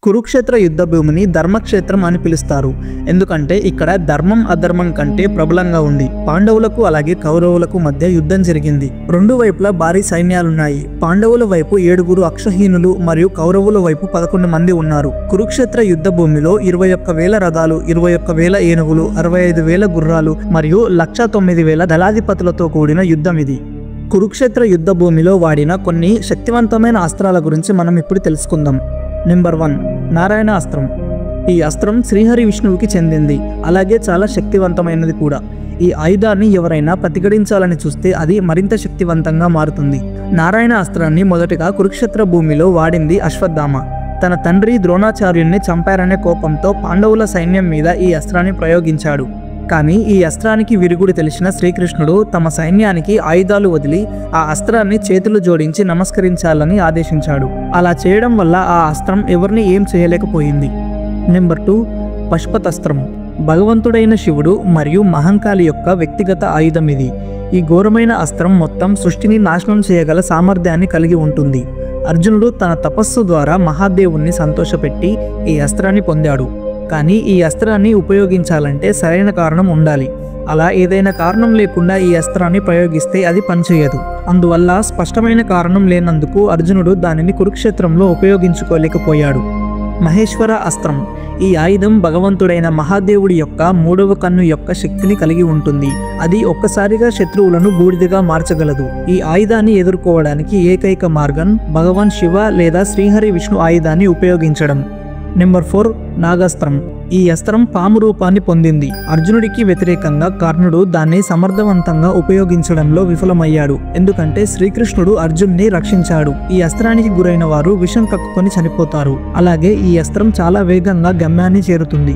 కురుక్షేత్ర యుద్ధ భూమిని ధర్మక్షేత్రం అని పిలుస్తారు. ఎందుకంటే ఇక్కడ ధర్మం అధర్మం కంటే ప్రబలంగా ఉంది. పాండవులకు అలాగే కౌరవులకు మధ్య యుద్ధం జరిగింది. రెండు వైపులా భారీ సైన్యాలున్నాయి. పాండవుల వైపు 7 అక్షహీనులు మరియు కౌరవుల వైపు 11 మంది ఉన్నారు. కురుక్షేత్ర యుద్ధ భూమిలో 21,000 రథాలు, 21,000 ఏనుగులు, 65,000 గుర్రాలు మరియు 109,000 దళాధిపతులతో కూడిన యుద్ధం ఇది. కురుక్షేత్ర యుద్ధ భూమిలో వాడిన కొన్ని శక్తివంతమైన అస్త్రాల గురించి మనం ఇప్పుడు తెలుసుకుందాం. నెంబర్ 1 నారాయణ అస్త్రం. ఈ అస్త్రం శ్రీహరి విష్ణువుకి చెందింది, అలాగే చాలా శక్తివంతమైనది కూడా. ఈ ఆయుధాన్ని ఎవరైనా ప్రతిఘటించాలని చూస్తే అది మరింత శక్తివంతంగా మారుతుంది. నారాయణ అస్త్రాన్ని మొదటగా కురుక్షేత్ర భూమిలో వాడింది అశ్వత్థామ. తన తండ్రి ద్రోణాచార్యుల్ని చంపారనే కోపంతో పాండవుల సైన్యం మీద ఈ అస్త్రాన్ని ప్రయోగించాడు. కానీ ఈ అస్త్రానికి విరుగుడు తెలిసిన శ్రీకృష్ణుడు తమ సైన్యానికి ఆయుధాలు వదిలి ఆ అస్త్రాన్ని చేతులు జోడించి నమస్కరించాలని ఆదేశించాడు. అలా చేయడం వల్ల ఆ అస్త్రం ఎవరిని ఏం చేయలేకపోయింది. నెంబర్ 2 పశుపతస్త్రం. భగవంతుడైన శివుడు మరియు మహంకాళి యొక్క వ్యక్తిగత ఆయుధం ఇది. ఈ ఘోరమైన అస్త్రం మొత్తం సృష్టిని నాశనం చేయగల సామర్థ్యాన్ని కలిగి ఉంటుంది. అర్జునుడు తన తపస్సు ద్వారా మహాదేవుణ్ణి సంతోషపెట్టి ఈ అస్త్రాన్ని పొందాడు. కానీ ఈ అస్త్రాన్ని ఉపయోగించాలంటే సరైన కారణం ఉండాలి. అలా ఏదైనా కారణం లేకుండా ఈ అస్త్రాన్ని ప్రయోగిస్తే అది పనిచేయదు. అందువల్ల స్పష్టమైన కారణం లేనందుకు అర్జునుడు దానిని కురుక్షేత్రంలో ఉపయోగించుకోలేకపోయాడు. మహేశ్వర అస్త్రం. ఈ ఆయుధం భగవంతుడైన మహాదేవుడి యొక్క 3వ కన్ను యొక్క శక్తిని కలిగి ఉంటుంది. అది ఒక్కసారిగా శత్రువులను బూడిదగా మార్చగలదు. ఈ ఆయుధాన్ని ఎదుర్కోవడానికి ఏకైక మార్గం భగవాన్ శివ లేదా శ్రీహరి విష్ణు ఆయుధాన్ని ఉపయోగించడం. నెంబర్ 4 నాగాస్త్రం. ఈ అస్త్రం పాము రూపాన్ని పొందింది. అర్జునుడికి వ్యతిరేకంగా కర్ణుడు దాన్ని సమర్థవంతంగా ఉపయోగించడంలో విఫలమయ్యాడు. ఎందుకంటే శ్రీకృష్ణుడు అర్జున్ని రక్షించాడు. ఈ అస్త్రానికి గురైన వారు విషం కక్కుకొని చనిపోతారు. అలాగే ఈ అస్త్రం చాలా వేగంగా గమ్యాన్ని చేరుతుంది.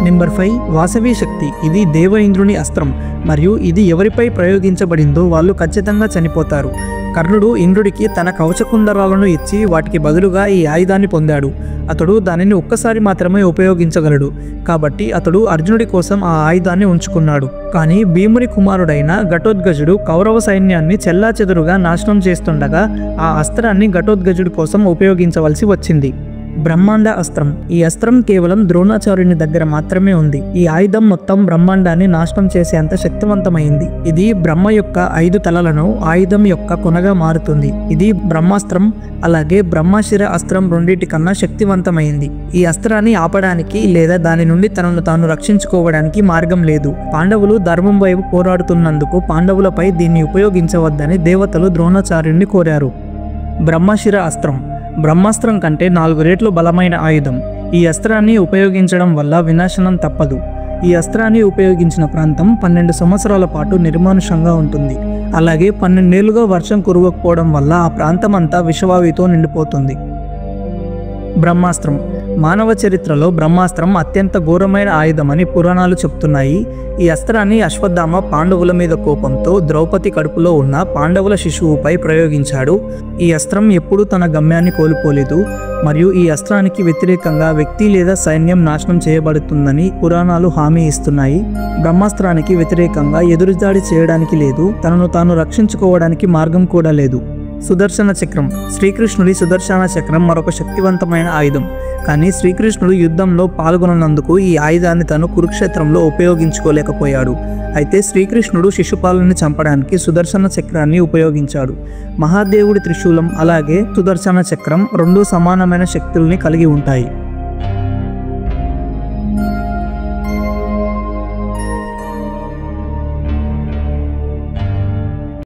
నెంబర్ 5 వాసవి శక్తి. ఇది దేవ ఇంద్రుని అస్త్రం మరియు ఇది ఎవరిపై ప్రయోగించబడిందో వాళ్ళు ఖచ్చితంగా చనిపోతారు. కర్ణుడు ఇంద్రుడికి తన కవచకుండరాలను ఇచ్చి వాటికి బదులుగా ఈ ఆయుధాన్ని పొందాడు. అతడు దానిని ఒక్కసారి మాత్రమే ఉపయోగించగలడు. కాబట్టి అతడు అర్జునుడి కోసం ఆ ఆయుధాన్ని ఉంచుకున్నాడు. కానీ భీముని కుమారుడైన ఘటోత్కచుడు కౌరవ సైన్యాన్ని చెల్లాచెదురుగా నాశనం చేస్తుండగా ఆ అస్త్రాన్ని ఘటోత్కచుడి కోసం ఉపయోగించవలసి వచ్చింది. బ్రహ్మాండ అస్త్రం. ఈ అస్త్రం కేవలం ద్రోణాచార్యుని దగ్గర మాత్రమే ఉంది. ఈ ఆయుధం మొత్తం బ్రహ్మాండాన్ని నాశనం చేసేంత శక్తివంతమైంది. ఇది బ్రహ్మ యొక్క 5 తలలను ఆయుధం యొక్క కొనగా మారుతుంది. ఇది బ్రహ్మాస్త్రం అలాగే బ్రహ్మశిర అస్త్రం రెండింటికన్నా శక్తివంతమైంది. ఈ అస్త్రాన్ని ఆపడానికి లేదా దాని నుండి తనను తాను రక్షించుకోవడానికి మార్గం లేదు. పాండవులు ధర్మం వైపు పోరాడుతున్నందుకు పాండవులపై దీన్ని ఉపయోగించవద్దని దేవతలు ద్రోణాచార్యుని కోరారు. బ్రహ్మశిర అస్త్రం. బ్రహ్మాస్త్రం కంటే 4 రెట్లు బలమైన ఆయుధం. ఈ అస్త్రాన్ని ఉపయోగించడం వల్ల వినాశనం తప్పదు. ఈ అస్త్రాన్ని ఉపయోగించిన ప్రాంతం 12 సంవత్సరాల పాటు నిర్మానుషంగా ఉంటుంది. అలాగే 12 ఏళ్లుగా వర్షం కురవకపోవడం వల్ల ఆ ప్రాంతం అంతా విషవాయువుతో నిండిపోతుంది. బ్రహ్మాస్త్రం. మానవ చరిత్రలో బ్రహ్మాస్త్రం అత్యంత ఘోరమైన ఆయుధమని పురాణాలు చెప్తున్నాయి. ఈ అస్త్రాన్ని అశ్వత్థామ పాండవుల మీద కోపంతో ద్రౌపది కడుపులో ఉన్న పాండవుల శిశువుపై ప్రయోగించాడు. ఈ అస్త్రం ఎప్పుడూ తన గమ్యాన్ని కోల్పోలేదు మరియు ఈ అస్త్రానికి వ్యతిరేకంగా వ్యక్తి లేదా సైన్యం నాశనం చేయబడుతుందని పురాణాలు హామీ ఇస్తున్నాయి. బ్రహ్మాస్త్రానికి వ్యతిరేకంగా ఎదురుదాడి చేయడానికి లేదు, తనను తాను రక్షించుకోవడానికి మార్గం కూడా లేదు. సుదర్శన చక్రం. శ్రీకృష్ణుడి సుదర్శన చక్రం మరొక శక్తివంతమైన ఆయుధం. కానీ శ్రీకృష్ణుడు యుద్ధంలో పాల్గొన్నందుకు ఈ ఆయుధాన్ని తను కురుక్షేత్రంలో ఉపయోగించుకోలేకపోయాడు. అయితే శ్రీకృష్ణుడు శిశుపాలుని చంపడానికి సుదర్శన చక్రాన్ని ఉపయోగించాడు. మహాదేవుడి త్రిశూలం అలాగే సుదర్శన చక్రం 2 సమానమైన శక్తుల్ని కలిగి ఉంటాయి.